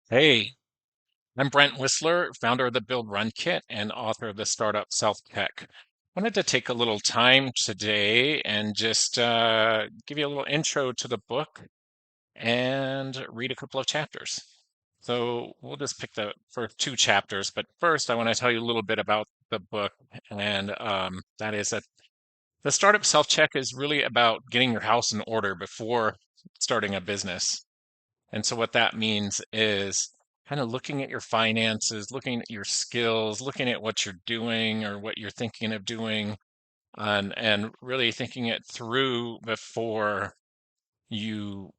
Hey, I'm Brent Whistler, founder of the Build Run Kit and author of the startup Self Tech. Wanted to take a little time today and just give you a little intro to the book and read a couple of chapters. So we'll just pick the first two chapters, but first I want to tell you a little bit about the book, and that is that the startup self check is really about getting your house in order before starting a business. And so what that means is kind of looking at your finances, looking at your skills, looking at what you're doing or what you're thinking of doing, and really thinking it through before you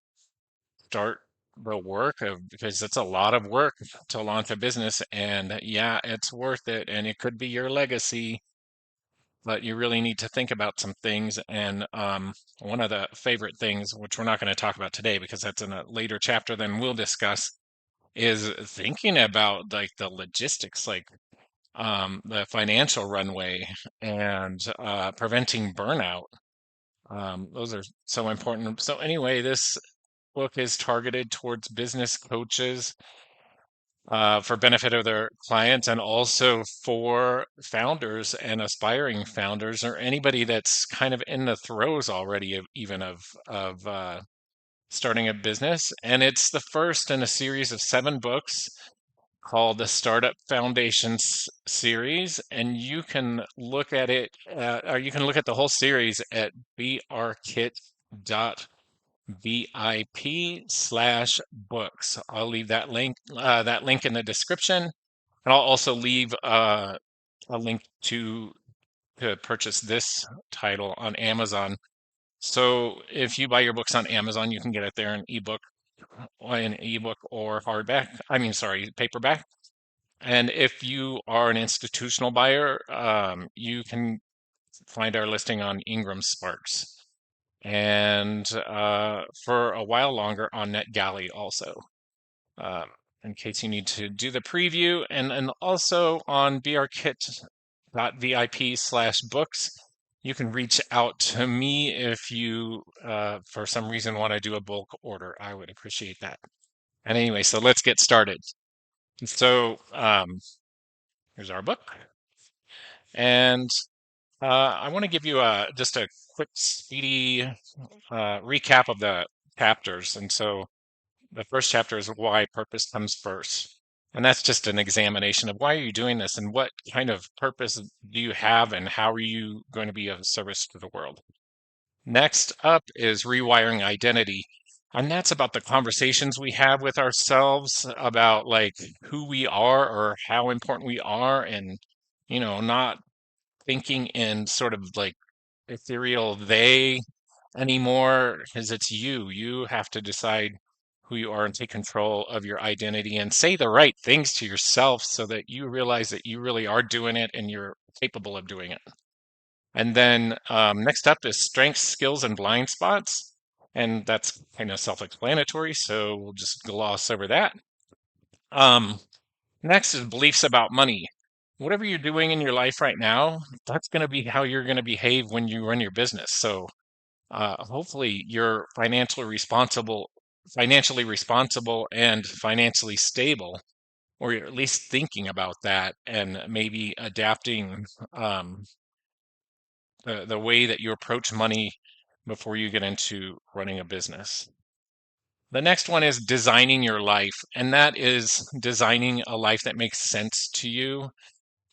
start the work of because it's a lot of work to launch a business. And yeah, it's worth it. And it could be your legacy, but you really need to think about some things. And one of the favorite things, which we're not going to talk about today because that's in a later chapter, then we'll discuss is thinking about like the logistics, like the financial runway and preventing burnout. Those are so important. So anyway, this book is targeted towards business coaches for benefit of their clients and also for founders and aspiring founders or anybody that's kind of in the throes already of even of starting a business. And it's the first in a series of 7 books called the Startup Foundations series, and you can look at it, or you can look at the whole series at brkit.vip/books. I'll leave that link in the description, and I'll also leave a link to purchase this title on Amazon. So if you buy your books on Amazon, you can get it there in ebook or hardback. I mean, sorry, paperback. And if you are an institutional buyer, you can find our listing on Ingram Sparks and for a while longer on NetGalley also, um, in case you need to do the preview, and also on brkit.vip/books. You can reach out to me if you, for some reason, want to do a bulk order. I would appreciate that. And anyway, so let's get started. So here's our book. And I want to give you just a quick, speedy recap of the chapters. And so the first chapter is why purpose comes first. And that's just an examination of why are you doing this and what kind of purpose do you have and how are you going to be of service to the world. Next up is rewiring identity. And that's about the conversations we have with ourselves about like who we are or how important we are and, not thinking in sort of like ethereal they anymore because it's you. You have to decide who you are and take control of your identity and say the right things to yourself so that you realize that you really are doing it and you're capable of doing it. And then next up is strengths, skills, and blind spots. And that's kind of self-explanatory, so we'll just gloss over that. Um, Next is beliefs about money. Whatever you're doing in your life right now, that's going to be how you're going to behave when you run your business. So hopefully you're financially responsible and financially stable, or you're at least thinking about that and maybe adapting the way that you approach money before you get into running a business. The next one is designing your life, and that is designing a life that makes sense to you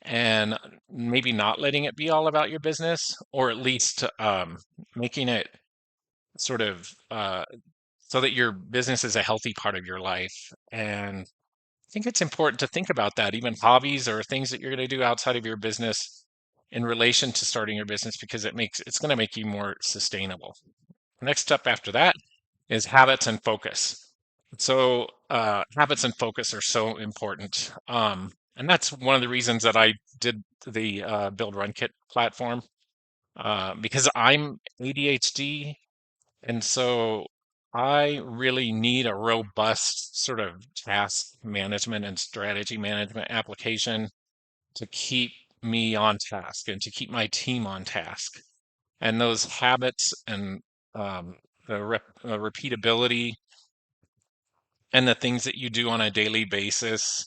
and maybe not letting it be all about your business, or at least making it sort of so that your business is a healthy part of your life. And I think it's important to think about that, even hobbies or things that you're going to do outside of your business in relation to starting your business, because it's going to make you more sustainable. Next up after that is habits and focus. So habits and focus are so important. And that's one of the reasons that I did the Build Run Kit platform because I'm ADHD. And so I really need a robust sort of task management and strategy management application to keep me on task and to keep my team on task. And those habits and um, the repeatability and the things that you do on a daily basis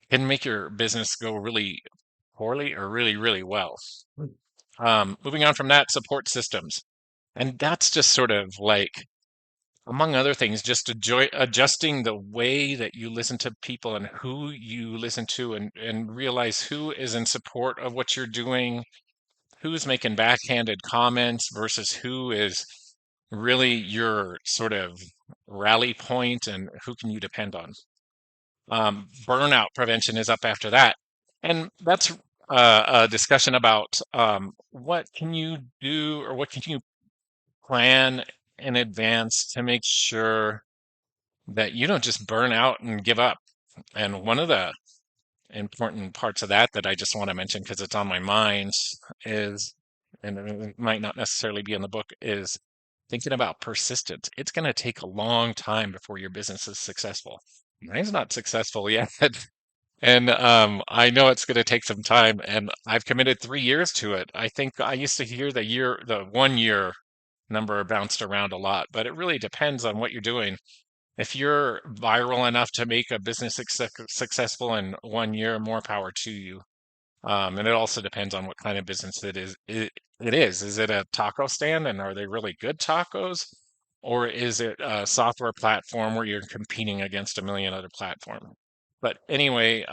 can make your business go really poorly or really, really well. Moving on from that, support systems. And that's just sort of like, among other things, just adjusting the way that you listen to people and who you listen to, and realize who is in support of what you're doing, who's making backhanded comments versus who is really your sort of rally point and who can you depend on. Burnout prevention is up after that. And that's a discussion about what can you do or what can you plan in advance to make sure that you don't just burn out and give up. And one of the important parts of that I just want to mention because it's on my mind is, and it might not necessarily be in the book, is thinking about persistence. It's going to take a long time before your business is successful. Mine's not successful yet. And I know it's going to take some time, and I've committed 3 years to it. I think I used to hear the 1 year number bounced around a lot, but it really depends on what you're doing. If you're viral enough to make a business successful in 1 year, more power to you. And it also depends on what kind of business it is. It is. Is it a taco stand, and are they really good tacos? Or is it a software platform where you're competing against a million other platforms? But anyway,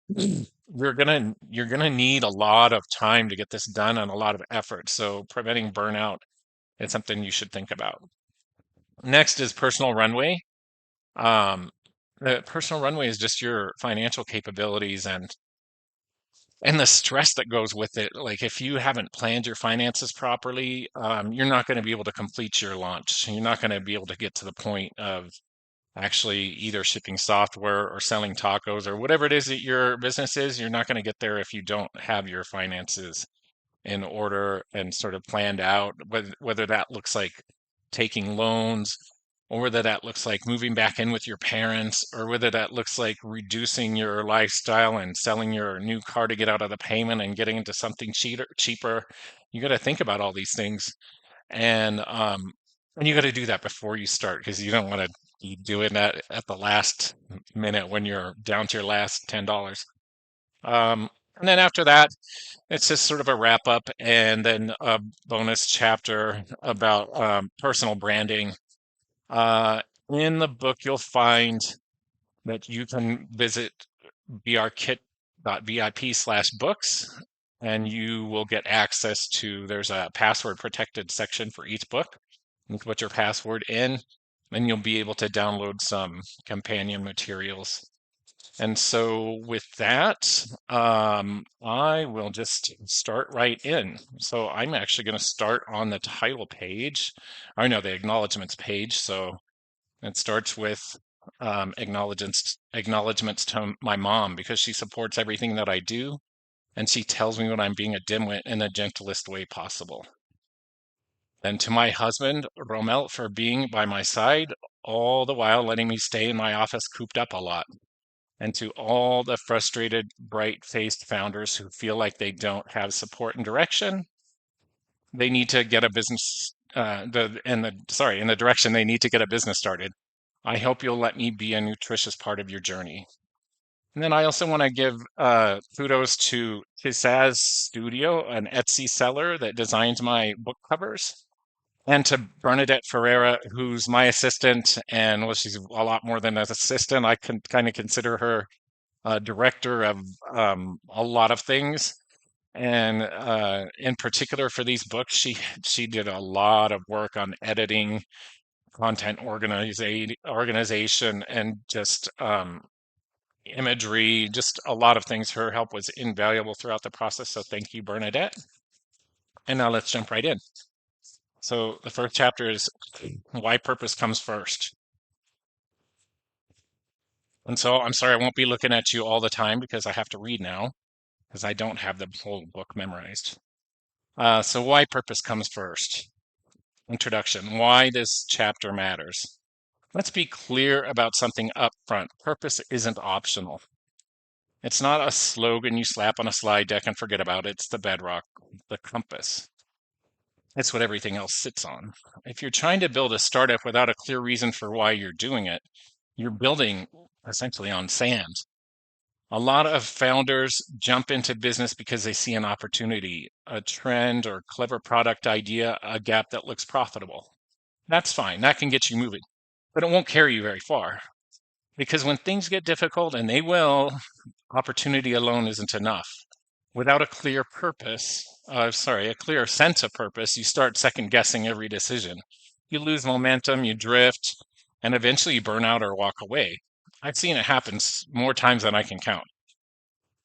you're gonna need a lot of time to get this done and a lot of effort. So preventing burnout is something you should think about. Next is personal runway. Um, the personal runway is just your financial capabilities and the stress that goes with it. Like if you haven't planned your finances properly, you're not going to be able to complete your launch. You're not going to be able to get to the point of actually either shipping software or selling tacos or whatever it is that your business is. You're not going to get there if you don't have your finances in order and sort of planned out, whether that looks like taking loans, or whether that looks like moving back in with your parents, or whether that looks like reducing your lifestyle and selling your new car to get out of the payment and getting into something cheaper. You got to think about all these things, and you got to do that before you start because you don't want to be doing that at the last minute when you're down to your last $10. And then after that, it's just sort of a wrap up and then a bonus chapter about personal branding. Uh, in the book, you'll find that you can visit brkit.vip/books, and you will get access to, there's a password protected section for each book. You can put your password in, and you'll be able to download some companion materials. And so with that, I will just start right in. So I'm actually going to start on the title page, I know the acknowledgements page. So it starts with acknowledgements to my mom because she supports everything that I do, and she tells me when I'm being a dimwit in the gentlest way possible. Then to my husband, Romel, for being by my side all the while letting me stay in my office cooped up a lot. And to all the frustrated, bright-faced founders who feel like they don't have support and direction, they need to get a business in the direction they need to get a business started. I hope you'll let me be a nutritious part of your journey. And then I also want to give kudos to Tizaz Studio, an Etsy seller that designs my book covers, and to Bernadette Ferreira, who's my assistant, and well, she's a lot more than an assistant. I can kind of consider her director of a lot of things. And in particular for these books, she did a lot of work on editing, content organization, and just imagery, just a lot of things. Her help was invaluable throughout the process. So thank you, Bernadette. And now let's jump right in. So the first chapter is why purpose comes first. And so I'm sorry, I won't be looking at you all the time because I have to read now because I don't have the whole book memorized. So why purpose comes first. Introduction, why this chapter matters. Let's be clear about something up front. Purpose isn't optional. It's not a slogan you slap on a slide deck and forget about. It's the bedrock, the compass. It's what everything else sits on. If you're trying to build a startup without a clear reason for why you're doing it, You're building essentially on sand. A lot of founders jump into business because they see an opportunity, a trend or clever product idea, a gap that looks profitable. That's fine. That can get you moving, but it won't carry you very far because when things get difficult, and they will, opportunity alone isn't enough. Without a clear purpose, a clear sense of purpose, you start second guessing every decision. You lose momentum, you drift, and eventually you burn out or walk away. I've seen it happen more times than I can count.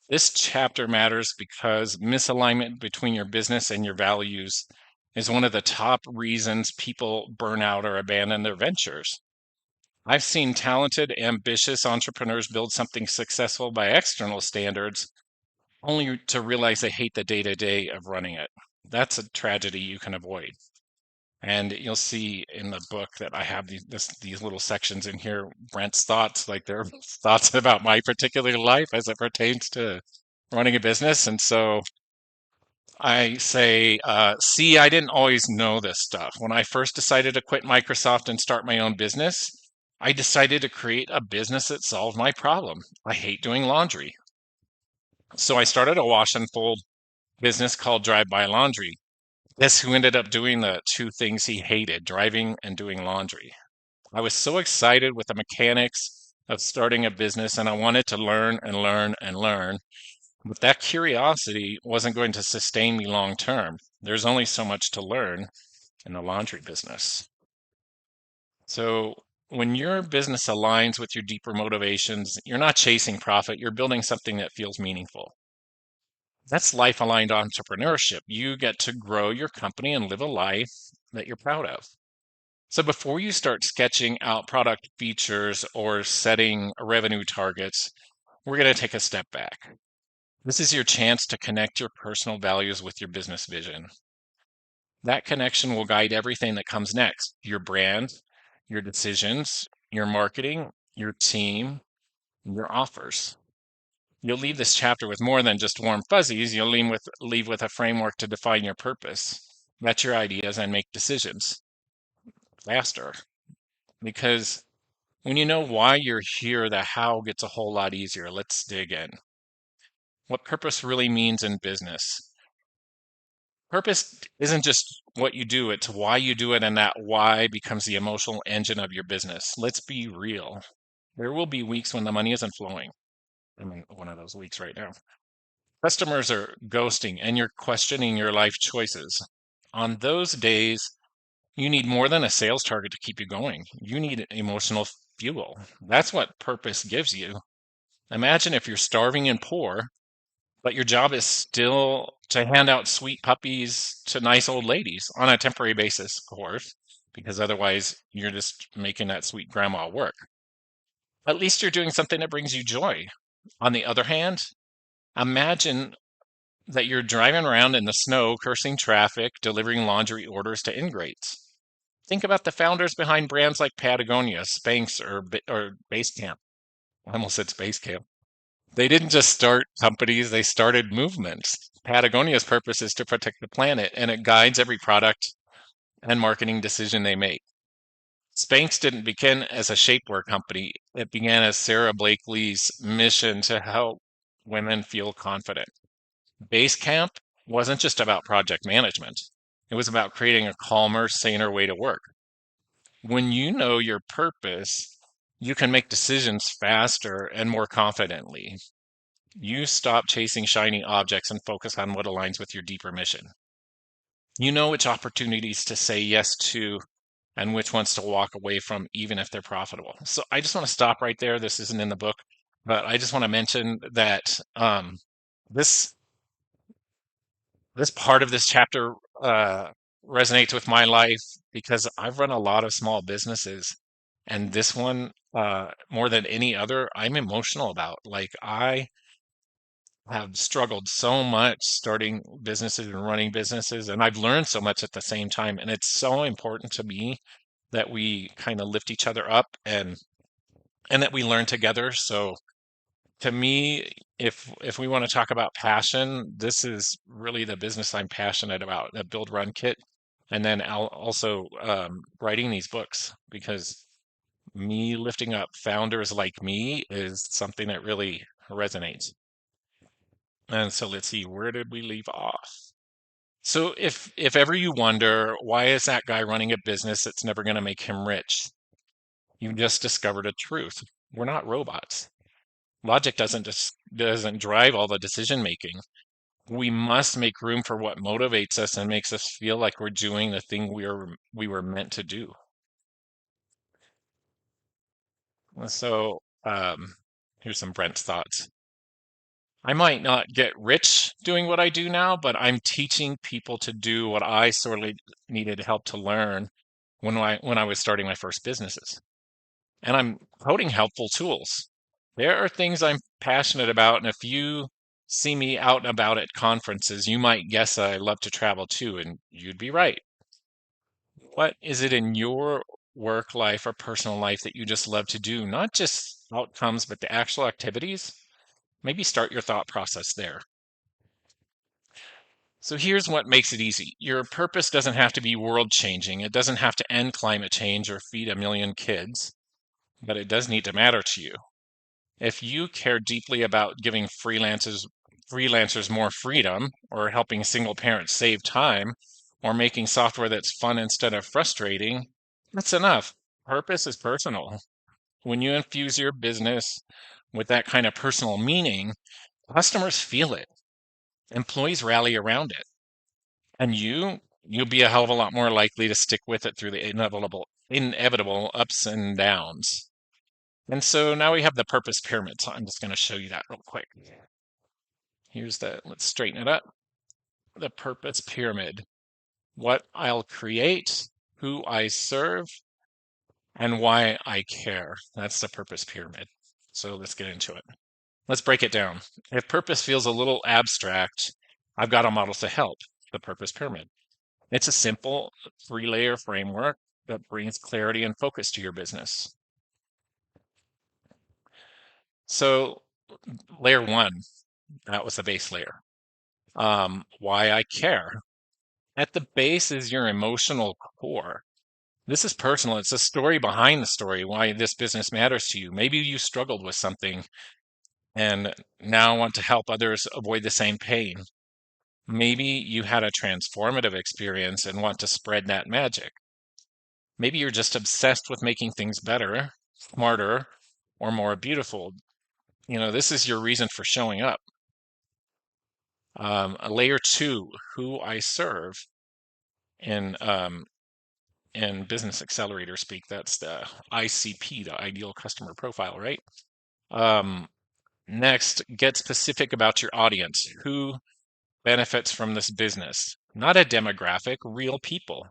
This chapter matters because misalignment between your business and your values is one of the top reasons people burn out or abandon their ventures. I've seen talented, ambitious entrepreneurs build something successful by external standards only to realize they hate the day to day of running it. That's a tragedy you can avoid. And you'll see in the book that I have these little sections in here, Brent's thoughts, like their thoughts about my particular life as it pertains to running a business. And so I say, see, I didn't always know this stuff. When I first decided to quit Microsoft and start my own business, I decided to create a business that solved my problem. I hate doing laundry. So I started a wash and fold business called Drive By Laundry. Guess who ended up doing the two things he hated, driving and doing laundry? I was so excited with the mechanics of starting a business and I wanted to learn and learn and learn. But that curiosity wasn't going to sustain me long term. There's only so much to learn in the laundry business. So when your business aligns with your deeper motivations, you're not chasing profit, you're building something that feels meaningful. That's life aligned entrepreneurship. You get to grow your company and live a life that you're proud of. So before you start sketching out product features or setting revenue targets, we're going to take a step back. This is your chance to connect your personal values with your business vision. That connection will guide everything that comes next: your brand, your decisions, your marketing, your team, your offers. You'll leave this chapter with more than just warm fuzzies. You'll leave with a framework to define your purpose, vet your ideas, and make decisions faster. Because when you know why you're here, the how gets a whole lot easier. Let's dig in. What purpose really means in business. Purpose isn't just what you do, it's why you do it, and that why becomes the emotional engine of your business. Let's be real. There will be weeks when the money isn't flowing. I'm in one of those weeks right now. Customers are ghosting and you're questioning your life choices. On those days, you need more than a sales target to keep you going. You need emotional fuel. That's what purpose gives you. Imagine if you're starving and poor, but your job is still to hand out sweet puppies to nice old ladies on a temporary basis, of course, because otherwise you're just making that sweet grandma work. At least you're doing something that brings you joy. On the other hand, imagine that you're driving around in the snow, cursing traffic, delivering laundry orders to ingrates. Think about the founders behind brands like Patagonia, Spanx, or Basecamp. I almost said Space Camp. They didn't just start companies, they started movements. Patagonia's purpose is to protect the planet, and it guides every product and marketing decision they make. Spanx didn't begin as a shapewear company, it began as Sarah Blakely's mission to help women feel confident. Basecamp wasn't just about project management, it was about creating a calmer, saner way to work. When you know your purpose, you can make decisions faster and more confidently. You stop chasing shiny objects and focus on what aligns with your deeper mission. You know which opportunities to say yes to and which ones to walk away from, even if they're profitable. So I just want to stop right there. This isn't in the book, but I just want to mention that this this part of this chapter resonates with my life because I've run a lot of small businesses, and this one, more than any other, I'm emotional about. Like I have struggled so much starting businesses and running businesses, and I've learned so much at the same time. And it's so important to me that we kind of lift each other up and that we learn together. So to me, if we want to talk about passion, this is really the business I'm passionate about, the Build Run Kit, and then also writing these books because me lifting up founders like me is something that really resonates. And so let's see, where did we leave off? So if ever you wonder, why is that guy running a business that's never going to make him rich? You just discovered a truth. We're not robots. Logic doesn't drive all the decision making. We must make room for what motivates us and makes us feel like we're doing the thing we were meant to do. So here's some Brent's thoughts. I might not get rich doing what I do now, but I'm teaching people to do what I sorely needed help to learn when I was starting my first businesses. And I'm coding helpful tools. There are things I'm passionate about, and if you see me out and about at conferences, you might guess I love to travel too, and you'd be right. What is it in your work life or personal life that you just love to do? Not just outcomes, but the actual activities? Maybe start your thought process there. So here's what makes it easy. Your purpose doesn't have to be world changing. It doesn't have to end climate change or feed a million kids, but it does need to matter to you. If you care deeply about giving freelancers more freedom, or helping single parents save time, or making software that's fun instead of frustrating, that's enough. Purpose is personal. When you infuse your business with that kind of personal meaning, customers feel it, employees rally around it, and you'll be a hell of a lot more likely to stick with it through the inevitable ups and downs. And so now we have the purpose pyramid. So I'm just going to show you that real quick. Let's straighten it up. The purpose pyramid. What I'll create, who I serve, and why I care. That's the purpose pyramid. So let's get into it. Let's break it down. If purpose feels a little abstract, I've got a model to help, the purpose pyramid. It's a simple 3-layer framework that brings clarity and focus to your business. So layer 1, that was the base layer. Why I care. At the base is your emotional core. This is personal. It's a story behind the story, why this business matters to you. Maybe you struggled with something and now want to help others avoid the same pain. Maybe you had a transformative experience and want to spread that magic. Maybe you're just obsessed with making things better, smarter, or more beautiful. This is your reason for showing up. Layer 2, who I serve. In Business Accelerator speak, that's the ICP, the ideal customer profile, right? Next, get specific about your audience. Who benefits from this business? Not a demographic, real people.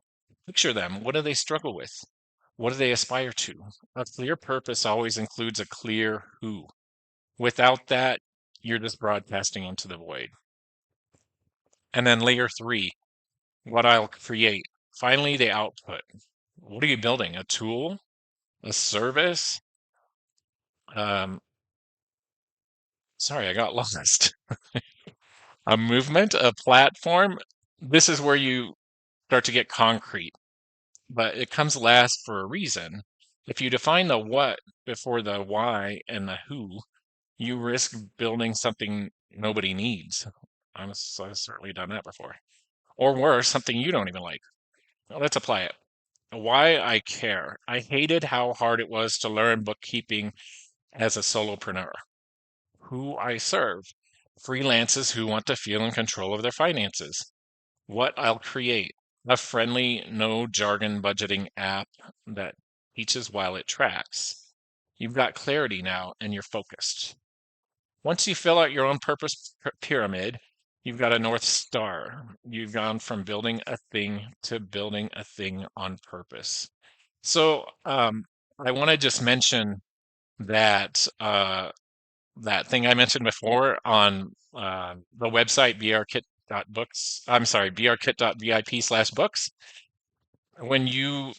Picture them. What do they struggle with? What do they aspire to? A clear purpose always includes a clear who. Without that, you're just broadcasting into the void. And then layer 3, what I'll create. Finally, the output. What are you building? A tool? A service? Sorry, I got lost. A movement, a platform. This is where you start to get concrete, but it comes last for a reason. If you define the what before the why and the who, you risk building something nobody needs. I've certainly done that before. Or worse, something you don't even like. Now, let's apply it. Why I care. I hated how hard it was to learn bookkeeping as a solopreneur. Who I serve. Freelancers who want to feel in control of their finances. What I'll create. A friendly, no jargon budgeting app that teaches while it tracks. You've got clarity now and you're focused. Once you fill out your own purpose pyramid, you've got a North Star. You've gone from building a thing to building a thing on purpose. So I want to just mention that that thing I mentioned before on the website brkit.books. I'm sorry, brkit.vip/books. When you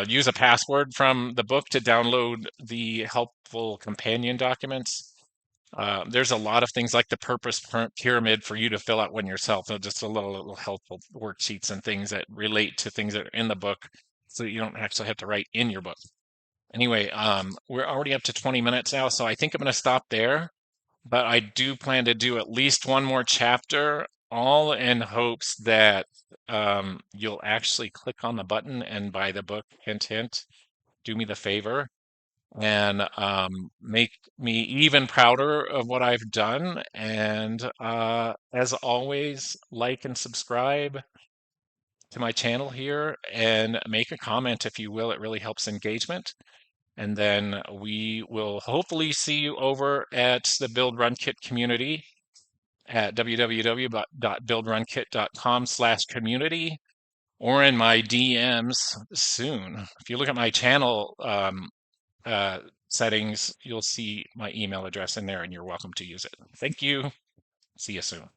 use a password from the book to download the helpful companion documents, there's a lot of things like the purpose pyramid for you to fill out one yourself. Just a little helpful worksheets and things that relate to things that are in the book, so you don't actually have to write in your book. Anyway, we're already up to 20 minutes now, so I think I'm going to stop there. But I do plan to do at least one more chapter, all in hopes that you'll actually click on the button and buy the book. Hint, hint. Do me the favor and make me even prouder of what I've done. And as always, like and subscribe to my channel here and make a comment if you will. It really helps engagement. And then we will hopefully see you over at the Build Run Kit community at www.buildrunkit.com/community or in my DMs soon. If you look at my channel uh, settings, you'll see my email address in there and you're welcome to use it. Thank you. See you soon.